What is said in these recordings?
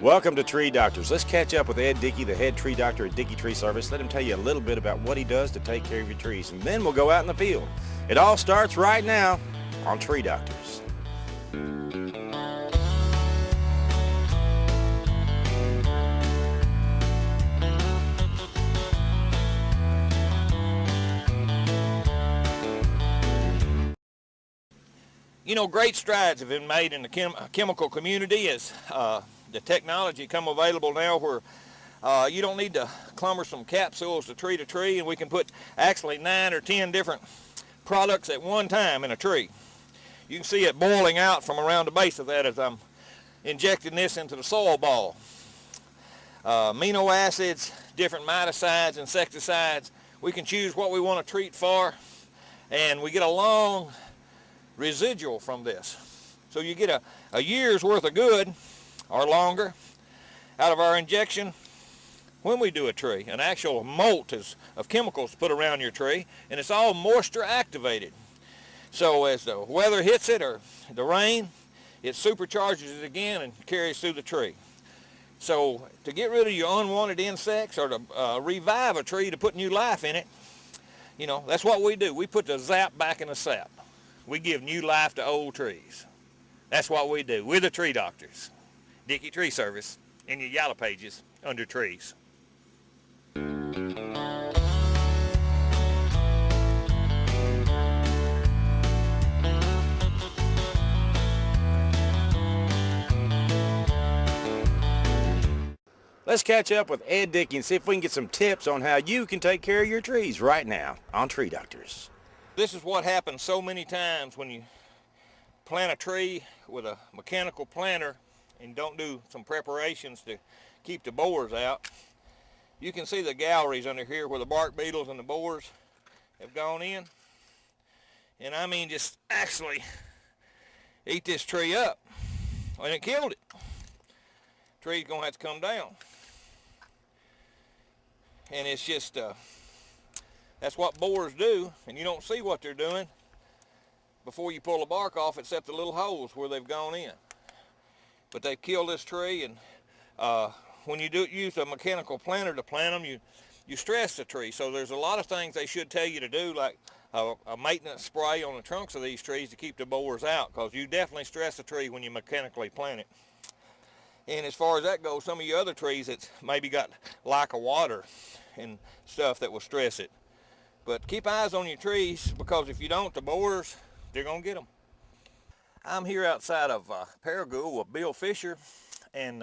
Welcome to Tree Doctors. Let's catch up with Ed Dickey, the head tree doctor at Dickey Tree Service. Let him tell you a little bit about what he does to take care of your trees, and then we'll go out in the field. It all starts right now on Tree Doctors. You know, great strides have been made in the chemical community as the technology come available now where you don't need to cumbersome capsules to tree, and we can put actually 9 or 10 different products at one time in a tree. You can see it boiling out from around the base of that as I'm injecting this into the soil ball. Amino acids, different miticides, insecticides. We can choose what we want to treat for, and we get a long residual from this. So you get a year's worth of good or longer out of our injection when we do a tree. An actual mold of chemicals put around your tree, and it's all moisture activated. So as the weather hits it or the rain, it supercharges it again and carries through the tree. So to get rid of your unwanted insects or to revive a tree to put new life in it, you know, that's what we do. We put the zap back in the sap. We give new life to old trees. That's what we do. We're the Tree Doctors. Dickey Tree Service in your yellow pages under trees. Let's catch up with Ed Dickey and see if we can get some tips on how you can take care of your trees right now on Tree Doctors. This is what happens so many times when you plant a tree with a mechanical planter and don't do some preparations to keep the borers out. You can see the galleries under here where the bark beetles and the borers have gone in. And I mean just actually eat this tree up. And it killed it. Tree's gonna have to come down. And it's just that's what borers do, and you don't see what they're doing before you pull the bark off except the little holes where they've gone in. But they've killed this tree, and when you use a mechanical planter to plant them, you stress the tree. So there's a lot of things they should tell you to do, like a maintenance spray on the trunks of these trees to keep the borers out, because you definitely stress the tree when you mechanically plant it. And as far as that goes, some of your other trees that's maybe got lack of water and stuff that will stress it. But keep eyes on your trees, because if you don't, the borers, they're going to get them. I'm here outside of Paragould with Bill Fisher. And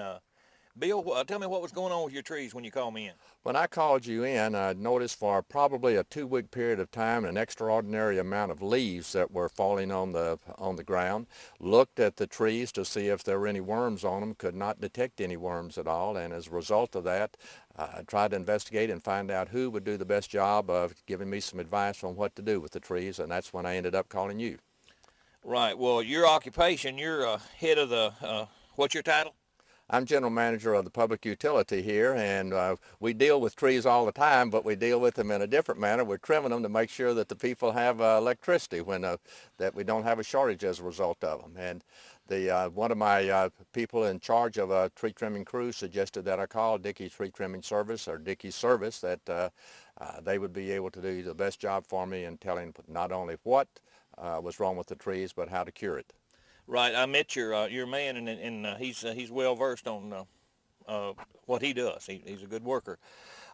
Bill, tell me what was going on with your trees when you called me in. When I called you in, I noticed for probably a 2-week period of time an extraordinary amount of leaves that were falling on the ground. Looked at the trees to see if there were any worms on them, could not detect any worms at all, and as a result of that, I tried to investigate and find out who would do the best job of giving me some advice on what to do with the trees, and that's when I ended up calling you. Right. Well, your occupation, you're head of the, what's your title? I'm general manager of the public utility here, and we deal with trees all the time, but we deal with them in a different manner. We're trimming them to make sure that the people have electricity, that we don't have a shortage as a result of them. And one of my people in charge of a tree trimming crew suggested that I call Dickey Tree Trimming Service, or Dickey Service, that they would be able to do the best job for me in telling not only what was wrong with the trees, but how to cure it. Right, I met your man, and he's well versed on what he does. He's a good worker.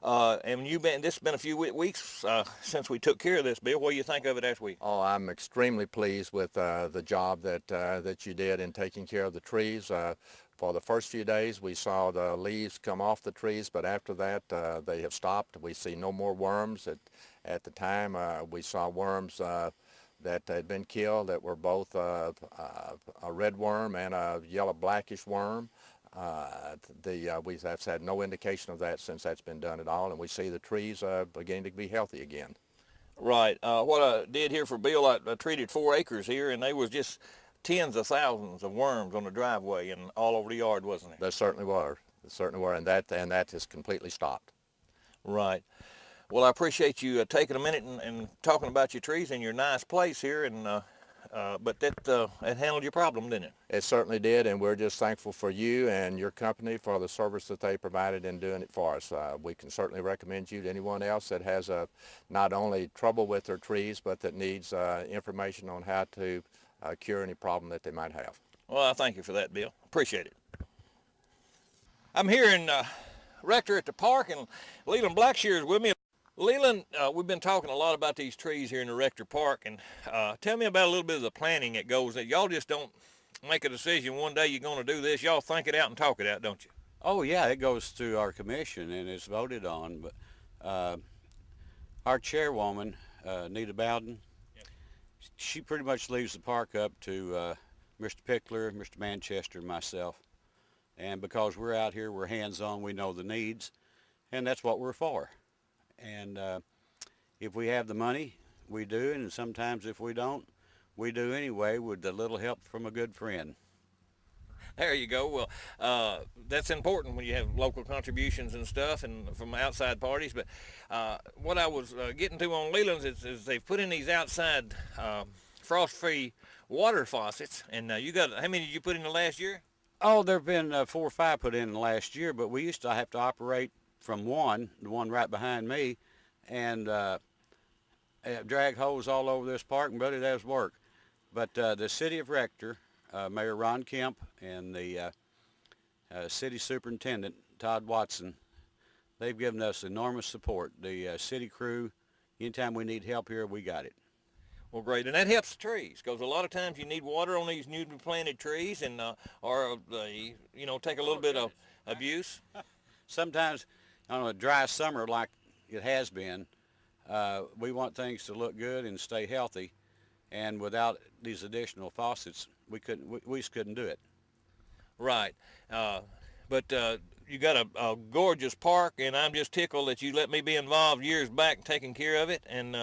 And this has been a few weeks since we took care of this, Bill. What do you think of it last week? Oh, I'm extremely pleased with the job that you did in taking care of the trees. For the first few days, we saw the leaves come off the trees, but after that, they have stopped. We see no more worms. At the time, we saw worms that had been killed that were both a red worm and a yellow blackish worm. We have had no indication of that since that's been done at all, and we see the trees beginning to be healthy again. Right. What I did here for Bill, I treated 4 acres here, and they was just tens of thousands of worms on the driveway and all over the yard, wasn't there? There certainly were. There certainly were, and that has completely stopped. Right. Well, I appreciate you taking a minute and talking about your trees in your nice place here, and but that handled your problem, didn't it? It certainly did, and we're just thankful for you and your company for the service that they provided in doing it for us. We can certainly recommend you to anyone else that has not only trouble with their trees, but that needs information on how to cure any problem that they might have. Well, I thank you for that, Bill. Appreciate it. I'm here in Rector at the park, and Leland Blackshear is with me. Leland, we've been talking a lot about these trees here in the Rector Park, and tell me about a little bit of the planning that goes in. Y'all just don't make a decision one day you're going to do this. Y'all think it out and talk it out, don't you? Oh yeah, it goes through our commission and it's voted on. But our chairwoman, Nita Bowden, she pretty much leaves the park up to Mr. Pickler, Mr. Manchester, and myself. And because we're out here, we're hands-on, we know the needs, and that's what we're for. And if we have the money, we do, and sometimes if we don't, we do anyway with a little help from a good friend. There you go. Well, that's important when you have local contributions and stuff and from outside parties. But what I was getting to on Leland's is they've put in these outside frost-free water faucets. And you got, how many did you put in the last year? Oh, there have been 4 or 5 put in the last year, but we used to have to operate from the one right behind me, and drag hose all over this park, and but it does work. But the city of Rector, Mayor Ron Kemp, and the city superintendent, Todd Watson, they've given us enormous support. The city crew, anytime we need help here, we got it. Well, great, and that helps the trees, because a lot of times you need water on these newly planted trees, and or they, you know, take a little bit of abuse. Sometimes on a dry summer like it has been, we want things to look good and stay healthy, and without these additional faucets, we just couldn't do it. Right, but you got a gorgeous park, and I'm just tickled that you let me be involved years back taking care of it, and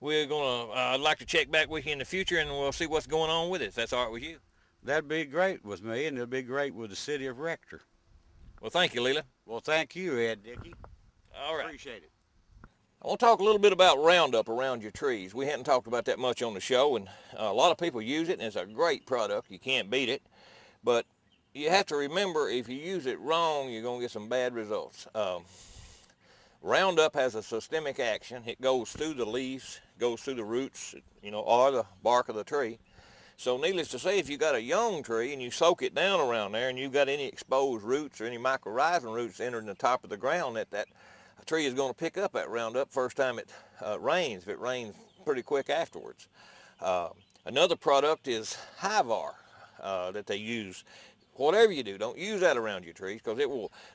we're gonna, I'd like to check back with you in the future, and we'll see what's going on with it, if that's all right with you. That'd be great with me, and it'd be great with the city of Rector. Well, thank you, Leland. Well, thank you, Ed Dickey. All right. Appreciate it. I want to talk a little bit about Roundup around your trees. We hadn't talked about that much on the show, and a lot of people use it, and it's a great product. You can't beat it. But you have to remember, if you use it wrong, you're going to get some bad results. Roundup has a systemic action. It goes through the leaves, goes through the roots, you know, or the bark of the tree. So needless to say, if you got a young tree and you soak it down around there and you've got any exposed roots or any mycorrhizal roots entering the top of the ground, that tree is going to pick up that Roundup first time it rains, if it rains pretty quick afterwards. Another product is Hyvar that they use. Whatever you do, don't use that around your trees, because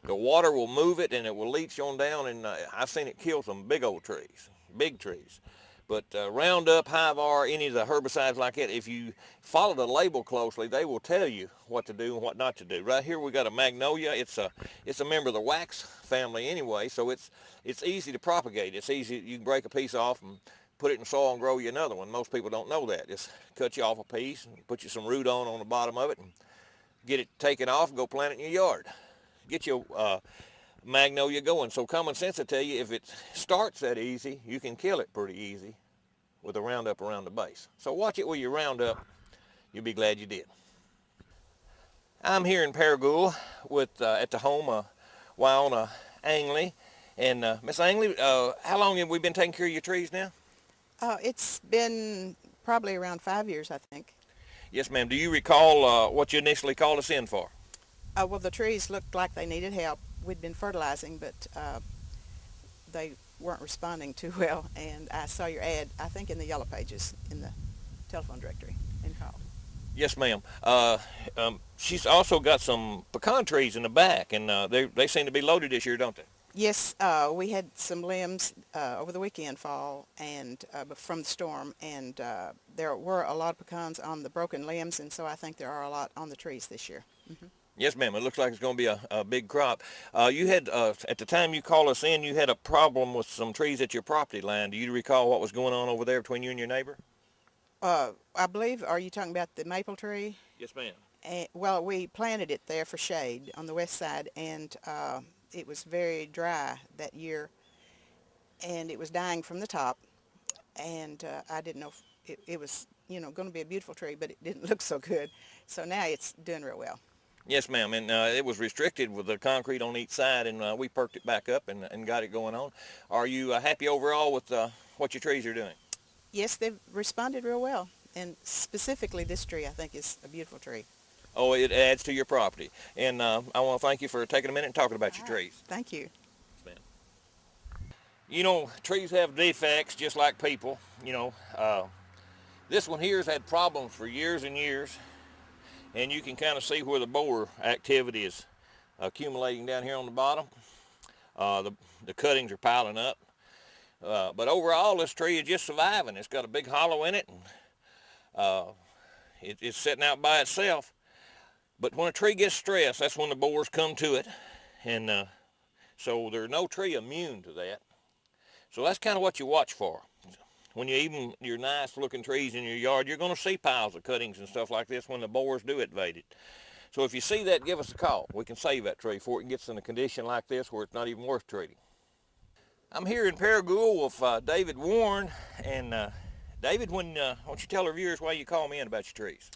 the water will move it and it will leach on down, and I've seen it kill some big old trees, big trees. But Roundup, Hyvar, any of the herbicides like that, if you follow the label closely, they will tell you what to do and what not to do. Right here we got a magnolia. It's a member of the wax family anyway, so it's easy to propagate. It's easy. You can break a piece off and put it in soil and grow you another one. Most people don't know that. Just cut you off a piece and put you some root on the bottom of it and get it taken off and go plant it in your yard. Get your magnolia going. So common sense will tell you, if it starts that easy, you can kill it pretty easy with a Roundup around the base. So watch it with your Roundup. You'll be glad you did. I'm here in Paragould with at the home of Wyona Angley. And Miss Angley, how long have we been taking care of your trees now? It's been probably around 5 years, I think. Yes, ma'am. Do you recall what you initially called us in for? Well, the trees looked like they needed help. We'd been fertilizing, but they weren't responding too well, and I saw your ad, I think in the Yellow Pages in the telephone directory, and called. Yes, ma'am. She's also got some pecan trees in the back, and they seem to be loaded this year, don't they? Yes, we had some limbs over the weekend fall and from the storm, and there were a lot of pecans on the broken limbs, and so I think there are a lot on the trees this year. Mm-hmm. Yes, ma'am. It looks like it's going to be a big crop. You had, at the time you called us in, you had a problem with some trees at your property line. Do you recall what was going on over there between you and your neighbor? I believe, are you talking about the maple tree? Yes, ma'am. Well, we planted it there for shade on the west side, and it was very dry that year, and it was dying from the top, and I didn't know if it was going to be a beautiful tree, but it didn't look so good. So now it's doing real well. Yes, ma'am, and it was restricted with the concrete on each side, and we perked it back up and got it going on. Are you happy overall with what your trees are doing? Yes, they've responded real well, and specifically this tree I think is a beautiful tree. Oh, it adds to your property, and I want to thank you for taking a minute and talking about your trees. Thank you. Yes, ma'am. Trees have defects just like people. This one here has had problems for years and years, and you can kind of see where the borer activity is accumulating down here on the bottom. The cuttings are piling up. But overall, this tree is just surviving. It's got a big hollow in it, and it's sitting out by itself. But when a tree gets stressed, that's when the borers come to it, and so there's no tree immune to that. So that's kind of what you watch for. When you even your nice-looking trees in your yard, you're going to see piles of cuttings and stuff like this when the borers do invade it. So if you see that, give us a call. We can save that tree before it gets in a condition like this where it's not even worth treating. I'm here in Paragould with David Warren, and David, why don't you tell our viewers why you called me in about your trees?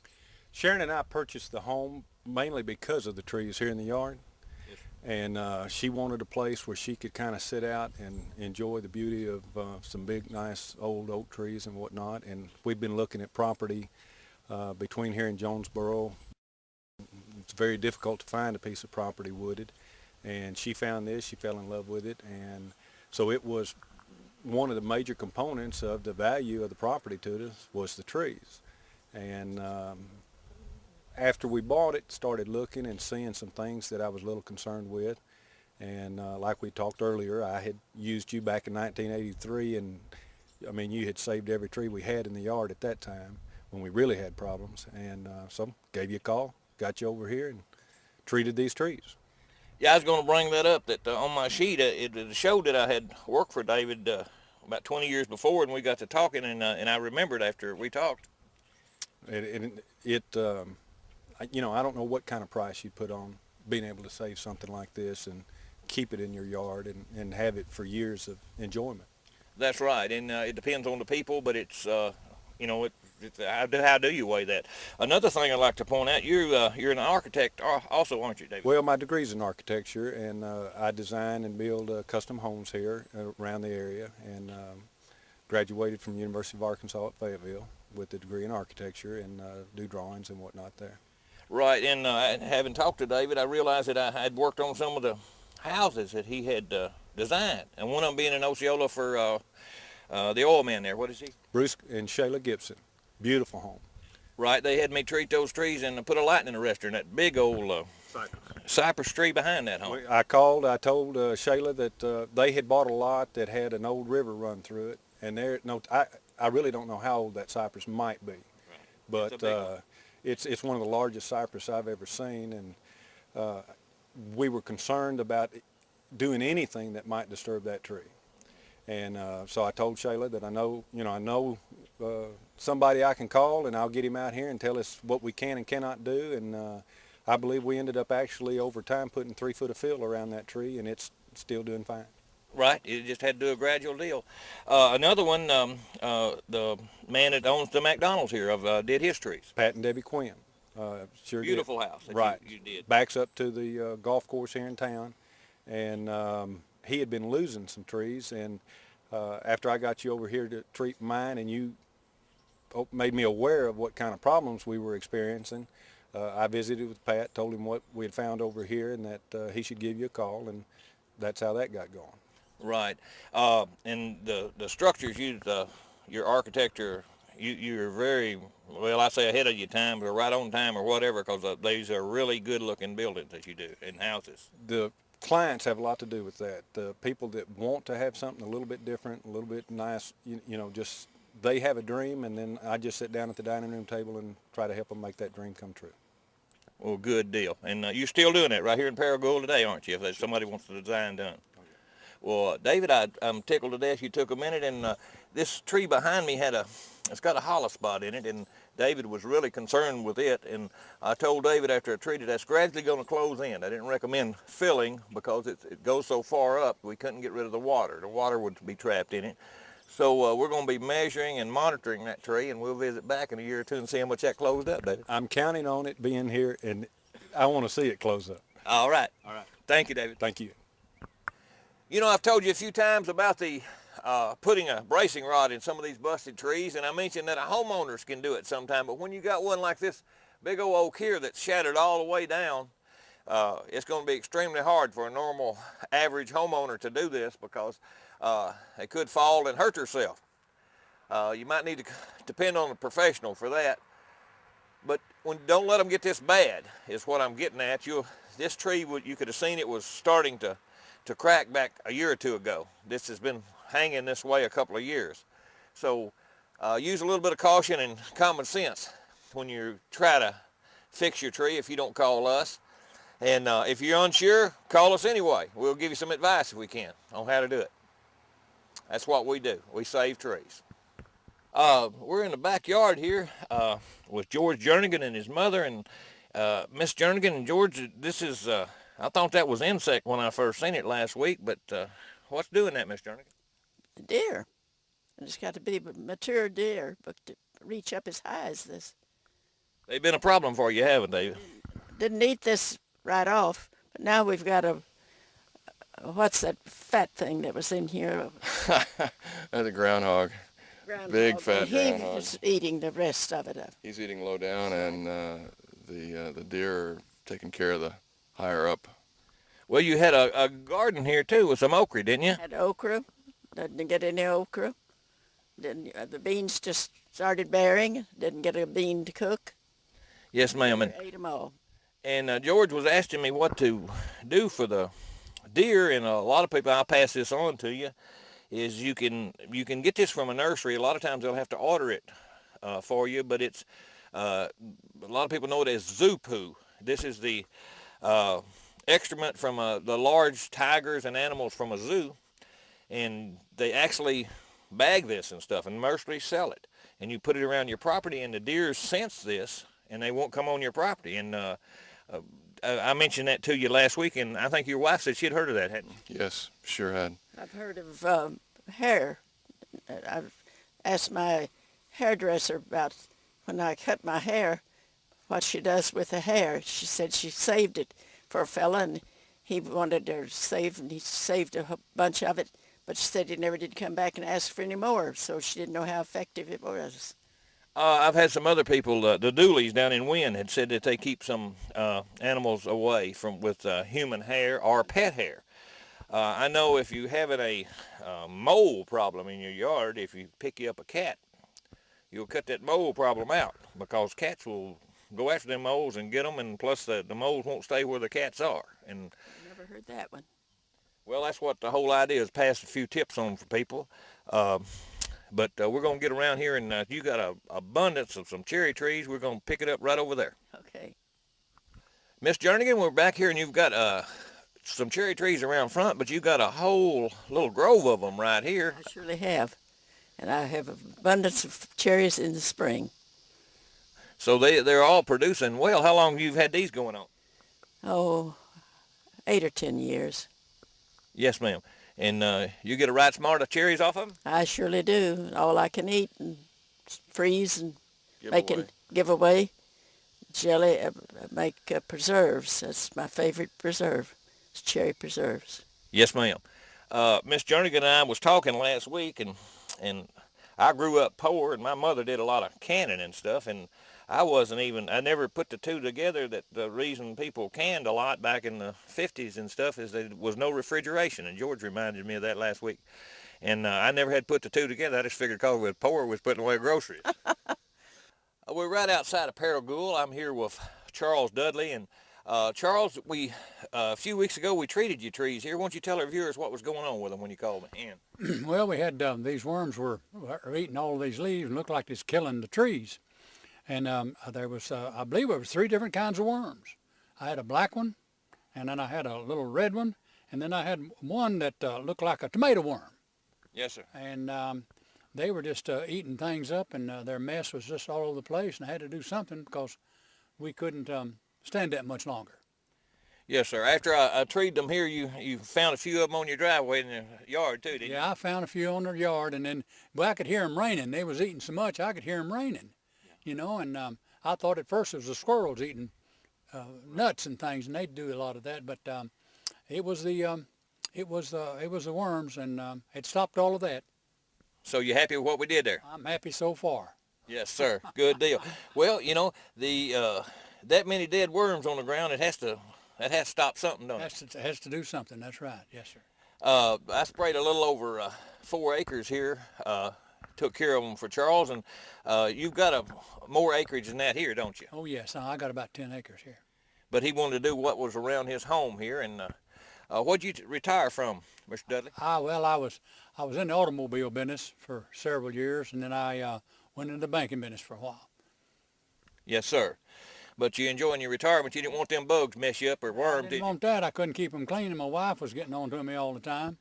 Sharon and I purchased the home mainly because of the trees here in the yard. Yes. And she wanted a place where she could kind of sit out and enjoy the beauty of some big, nice old oak trees and whatnot. And we've been looking at property between here and Jonesboro. It's very difficult to find a piece of property wooded. And she found this, she fell in love with it, and so it was one of the major components of the value of the property to us was the trees. And after we bought it, started looking and seeing some things that I was a little concerned with. And like we talked earlier, I had used you back in 1983, and I mean, you had saved every tree we had in the yard at that time when we really had problems. And so gave you a call, got you over here, and treated these trees. Yeah, I was going to bring that up, that on my sheet, it showed that I had worked for David about 20 years before, and we got to talking, and I remembered after we talked. I don't know what kind of price you'd put on being able to save something like this and keep it in your yard and have it for years of enjoyment. That's right, and it depends on the people, but it's, how do you weigh that? Another thing I'd like to point out, you're an architect also, aren't you, David? Well, my degree's in architecture, and I design and build custom homes here around the area, and graduated from University of Arkansas at Fayetteville with a degree in architecture, and do drawings and whatnot there. Right, and having talked to David, I realized that I had worked on some of the houses that he had designed, and one of them being in Osceola for the oil man there. What is he? Bruce and Shayla Gibson. Beautiful home. Right, they had me treat those trees and put a lightning arrestor in that big old cypress tree behind that home. I told Shayla that they had bought a lot that had an old river run through it, and I really don't know how old that cypress might be, right. But it's one of the largest cypress I've ever seen, and we were concerned about doing anything that might disturb that tree. And so I told Shayla that I know somebody I can call, and I'll get him out here and tell us what we can and cannot do. And I believe we ended up actually over time putting 3 foot of fill around that tree, and it's still doing fine. Right, you just had to do a gradual deal. Another one, the man that owns the McDonald's here did his trees. Pat and Debbie Quinn. Sure Beautiful did. house that right. you did. Backs up to the golf course here in town, and he had been losing some trees, and after I got you over here to treat mine, and you made me aware of what kind of problems we were experiencing, I visited with Pat, told him what we had found over here, and that he should give you a call, and that's how that got going. Right, and the structures your architecture, you're very, well, I say ahead of your time, or right on time, or whatever, because these are really good-looking buildings that you do and houses. The clients have a lot to do with that. The people that want to have something a little bit different, a little bit nice, just they have a dream, and then I just sit down at the dining room table and try to help them make that dream come true. Well, good deal. And you're still doing that right here in Paragould today, aren't you, if somebody wants the design done? Well, David, I'm tickled to death you took a minute, and this tree behind me it's got a hollow spot in it, and David was really concerned with it, and I told David after I treated that's gradually going to close in. I didn't recommend filling because it goes so far up we couldn't get rid of the water. The water would be trapped in it. So we're going to be measuring and monitoring that tree, and we'll visit back in a year or two and see how much that closed up, David. I'm counting on it being here, and I want to see it close up. All right. All right. Thank you, David. Thank you. You know, I've told you a few times about the putting a bracing rod in some of these busted trees, and I mentioned that homeowners can do it sometime, but when you got one like this big old oak here that's shattered all the way down, it's going to be extremely hard for a normal average homeowner to do this because they could fall and hurt themselves. You might need to depend on a professional for that, but don't let them get this bad is what I'm getting at. This tree, you could have seen it was starting to crack back a year or two ago. This has been hanging this way a couple of years. So use a little bit of caution and common sense when you try to fix your tree if you don't call us. And if you're unsure, call us anyway. We'll give you some advice if we can on how to do it. That's what we do. We save trees. We're in the backyard here with George Jernigan and his mother. And Miss Jernigan and George, this is, I thought that was insect when I first seen it last week, but what's doing that, Miss Jernigan? Deer. And it's got to be a mature deer, but to reach up as high as this. They've been a problem for you, haven't they? Didn't eat this right off, but now we've got what's that fat thing that was in here? That's a groundhog. Big fat groundhog. He's eating the rest of it up. He's eating low down, and the deer are taking care of the higher up. Well, you had a garden here too with some okra, didn't you? Had okra. Didn't get any okra. The beans just started bearing. Didn't get a bean to cook. Yes, ma'am. Ate them all. And George was asking me what to do for the deer, and a lot of people, I'll pass this on to you, is you can get this from a nursery. A lot of times they'll have to order it for you, but it's a lot of people know it as zoo poo. This is the excrement from the large tigers and animals from a zoo, and they actually bag this and stuff and nurseries sell it, and you put it around your property, and the deer sense this and they won't come on your property. And I mentioned that to you last week, and I think your wife said she'd heard of that, hadn't you? Yes, sure had. I've heard of hair. I've asked my hairdresser about when I cut my hair, what she does with the hair. She said she saved it for a fella, and he wanted her saved, and he saved a bunch of it, but she said he never did come back and ask for any more, so she didn't know how effective it was. I've had some other people, the Dooleys down in Wynn had said that they keep some animals away with human hair or pet hair. I know if you have a mole problem in your yard, if you pick you up a cat, you'll cut that mole problem out because cats will go after them moles and get them, and plus the moles won't stay where the cats are. And Never heard that one. well, that's what the whole idea is, pass a few tips on for people. But we're going to get around here, and you got an abundance of some cherry trees. We're going to pick it up right over there. Okay. Miss Jernigan, we're back here, and you've got some cherry trees around front, but you've got a whole little grove of them right here. I surely have. And I have abundance of cherries in the spring. So they're all producing well. How long have you had these going on? Oh, 8 or 10 years. Yes, ma'am. And you get a right smart of cherries off of them? I surely do. All I can eat and freeze and give away. Jelly, make preserves. That's my favorite preserve. It's cherry preserves. Yes, ma'am. Miss Jernigan and I was talking last week, and I grew up poor, and my mother did a lot of canning and stuff, and I never put the two together that the reason people canned a lot back in the 50s and stuff is there was no refrigeration, and George reminded me of that last week. And I never had put the two together. I just figured because we were poor, we was putting away groceries. We're right outside of Paragould. I'm here with Charles Dudley, and Charles, a few weeks ago we treated your trees here. Why don't you tell our viewers what was going on with them when you called me in? Well, we had these worms were eating all these leaves and looked like it's killing the trees. And there was, I believe it was 3 different kinds of worms. I had a black one, and then I had a little red one, and then I had one that looked like a tomato worm. Yes, sir. And they were just eating things up, and their mess was just all over the place, and I had to do something because we couldn't stand that much longer. Yes, sir. After I treated them here, you found a few of them on your driveway in the yard too, didn't you? Yeah, I found a few on their yard, and then, but I could hear them raining. They was eating so much, I could hear them raining, you know, and I thought at first it was the squirrels eating nuts and things, and they do a lot of that, but it was the worms, and it stopped all of that. So you happy with what we did there? I'm happy so far. Yes, sir. Good deal. Well, you know, that many dead worms on the ground, that has to stop something, don't it? Has to do something. That's right. Yes, sir. I sprayed a little over 4 acres here. Took care of them for Charles, and you've got more acreage than that here, don't you? Oh yes, I got about 10 acres here. But he wanted to do what was around his home here, and what'd you retire from, Mr. Dudley? Well, I was in the automobile business for several years, and then I went into the banking business for a while. Yes, sir. But you enjoying your retirement? You didn't want them bugs to mess you up or worms, I did didn't you? want that. I couldn't keep them clean, and my wife was getting on to me all the time,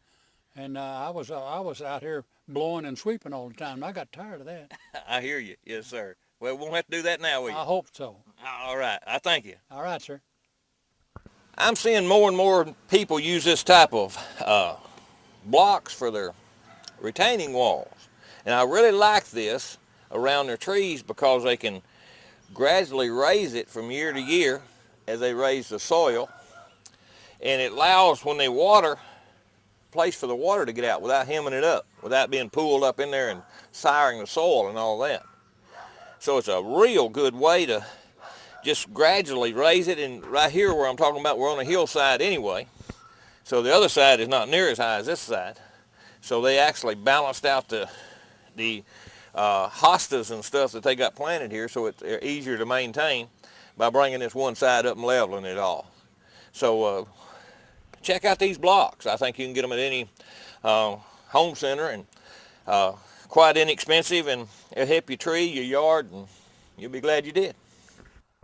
and I was out here blowing and sweeping all the time. And I got tired of that. I hear you. Yes, sir. Well, we won't have to do that now, will you? I hope so. All right. I thank you. All right, sir. I'm seeing more and more people use this type of blocks for their retaining walls. And I really like this around their trees because they can gradually raise it from year to year as they raise the soil. And it allows, when they water, place for the water to get out without hemming it up, without being pooled up in there and siring the soil and all that. So it's a real good way to just gradually raise it. And right here where I'm talking about, we're on a hillside anyway. So the other side is not near as high as this side. So they actually balanced out the hostas and stuff that they got planted here, so it's easier to maintain by bringing this one side up and leveling it all. So check out these blocks. I think you can get them at any home center, and quite inexpensive, and it'll help your tree, your yard, and you'll be glad you did.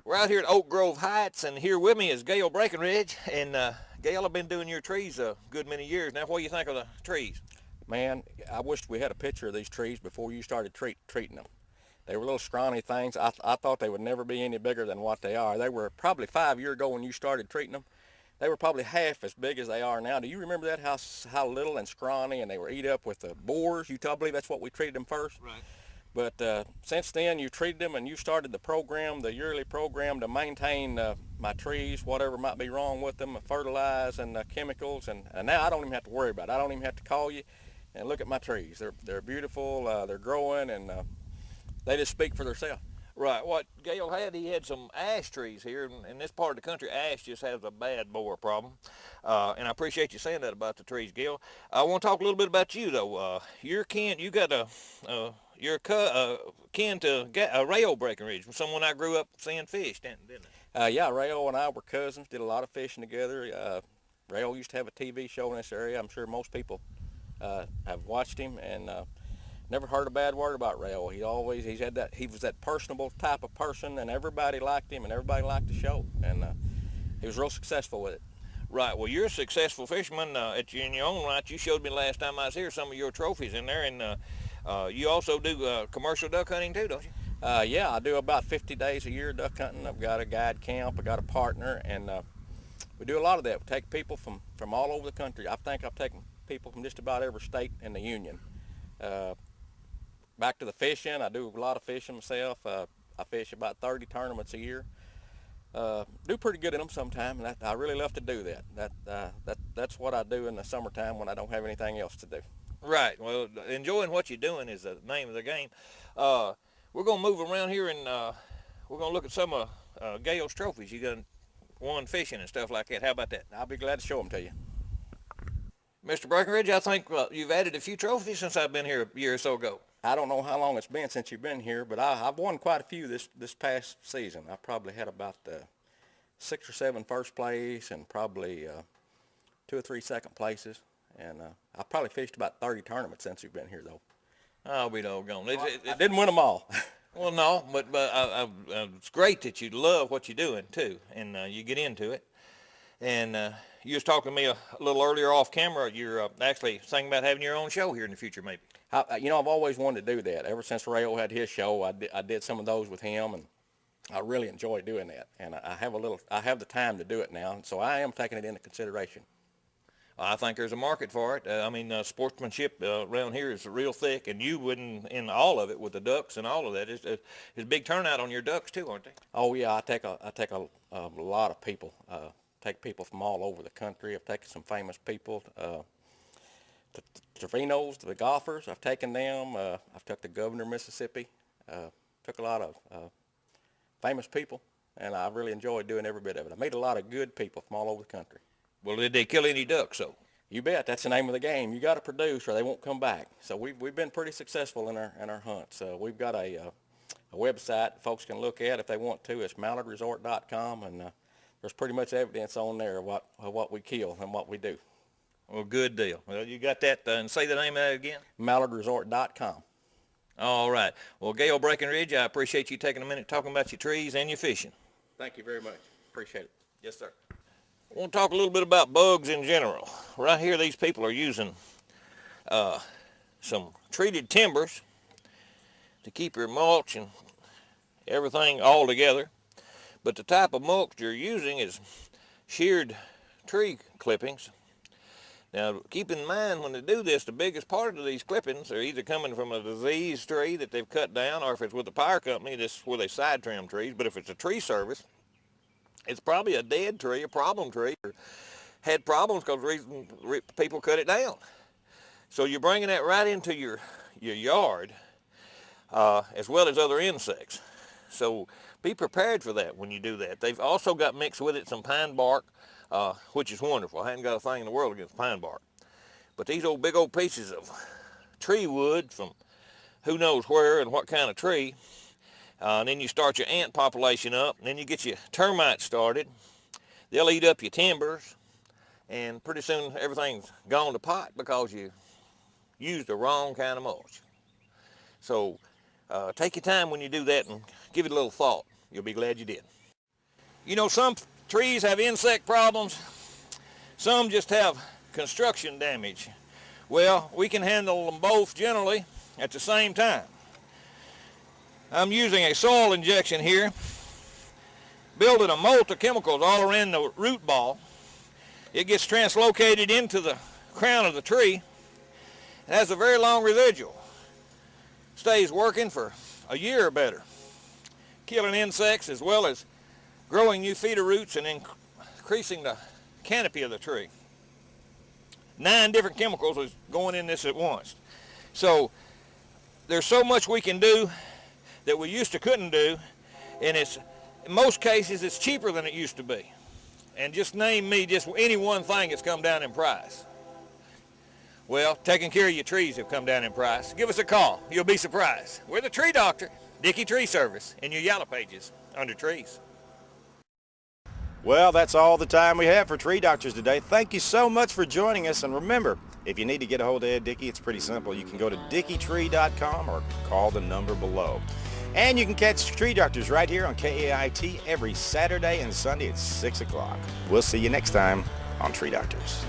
We're out here at Oak Grove Heights, and here with me is Gail Breckenridge. And Gail, I've been doing your trees a good many years now. What do you think of the trees? Man, I wished we had a picture of these trees before you started treating them. They were little scrawny things. I thought they would never be any bigger than what they are. They were probably 5 years ago when you started treating them. They were probably half as big as they are now. Do you remember that, how little and scrawny, and they were eat up with the borers? I believe that's what we treated them first. Right. But since then, you treated them, and you started the program, the yearly program, to maintain my trees, whatever might be wrong with them, fertilize and chemicals. And now I don't even have to worry about it. I don't even have to call you. And look at my trees. They're beautiful. They're growing, and they just speak for themselves. Right. What Gail had, he had some ash trees here. In this part of the country, ash just has a bad borer problem. And I appreciate you saying that about the trees, Gail. I want to talk a little bit about you, though. You're kin to Rayo Breckenridge, someone I grew up seeing fish, didn't I? Yeah, Rayo and I were cousins, did a lot of fishing together. Rayo used to have a TV show in this area. I'm sure most people have watched him, and never heard a bad word about Rayo. He was that personable type of person, and everybody liked him, and everybody liked the show, and he was real successful with it. Right. Well, you're a successful fisherman in your own right. You showed me last time I was here some of your trophies in there, and you also do commercial duck hunting too, don't you? Yeah, I do about 50 days a year duck hunting. I've got a guide camp, I got a partner, and we do a lot of that. We take people from all over the country. I think I've taken people from just about every state in the union. Back to the fishing, I do a lot of fishing myself. I fish about 30 tournaments a year. Do pretty good in them sometime, and I really love to do that. That's what I do in the summertime when I don't have anything else to do. Right. Well, enjoying what you're doing is the name of the game. We're going to move around here, and we're going to look at some of Gail's trophies. You got won fishing and stuff like that. How about that? I'll be glad to show them to you. Mr. Breckenridge, I think you've added a few trophies since I've been here a year or so ago. I don't know how long it's been since you've been here, but I've won quite a few this past season. I probably had about 6 or 7 first place and probably 2 or 3 second places. And I probably fished about 30 tournaments since you've been here, though. I'll be doggone. I didn't win them all. Well, no, but it's great that you love what you're doing, too, and you get into it. And you was talking to me a little earlier off camera. You're actually thinking about having your own show here in the future, maybe. I've always wanted to do that. Ever since Rayo had his show, I did some of those with him, and I really enjoy doing that, and I have the time to do it now, so I am taking it into consideration. I think there's a market for it. I mean, sportsmanship around here is real thick, and you wouldn't in all of it with the ducks and all of that. It's a big turnout on your ducks too, aren't they? Oh yeah, I take a lot of people. Take people from all over the country. I've taken some famous people. The Trevinos, the golfers. I've taken them. I've took the governor of Mississippi. Took a lot of famous people, and I really enjoyed doing every bit of it. I met a lot of good people from all over the country. Well, did they kill any ducks, though? You bet. That's the name of the game. You got to produce, or they won't come back. So we've been pretty successful in our hunts. We've got a website folks can look at if they want to. It's mallardresort.com, and there's pretty much evidence on there of what we kill and what we do. Well, good deal. Well, you got that, and say the name of that again? mallardresort.com. All right. Well, Gail Breckenridge, I appreciate you taking a minute talking about your trees and your fishing. Thank you very much. Appreciate it. Yes, sir. I want to talk a little bit about bugs in general. Right here, these people are using some treated timbers to keep your mulch and everything all together. But the type of mulch you're using is sheared tree clippings. Now, keep in mind when they do this, the biggest part of these clippings are either coming from a diseased tree that they've cut down, or if it's with the power company, this is where they side trim trees. But if it's a tree service, it's probably a dead tree, a problem tree, or had problems because people cut it down. So you're bringing that right into your yard, as well as other insects. So be prepared for that when you do that. They've also got mixed with it some pine bark, which is wonderful. I haven't got a thing in the world against pine bark. But these big old pieces of tree wood from who knows where and what kind of tree, and then you start your ant population up, and then you get your termites started. They'll eat up your timbers, and pretty soon everything's gone to pot because you used the wrong kind of mulch. So take your time when you do that and give it a little thought. You'll be glad you did. You know, some trees have insect problems. Some just have construction damage. Well, we can handle them both generally at the same time. I'm using a soil injection here, building a mold of chemicals all around the root ball. It gets translocated into the crown of the tree. It has a very long residual. Stays working for a year or better, killing insects as well as growing new feeder roots and increasing the canopy of the tree. 9 different chemicals is going in this at once. So there's so much we can do that we used to couldn't do, and in most cases it's cheaper than it used to be. And just name me just any one thing that's come down in price. Well, taking care of your trees have come down in price. Give us a call. You'll be surprised. We're the Tree Doctor, Dickey Tree Service, in your yellow pages under trees. Well, that's all the time we have for Tree Doctors today. Thank you so much for joining us. And remember, if you need to get a hold of Ed Dickey, it's pretty simple. You can go to dickeytree.com or call the number below. And you can catch Tree Doctors right here on KAIT every Saturday and Sunday at 6 o'clock. We'll see you next time on Tree Doctors.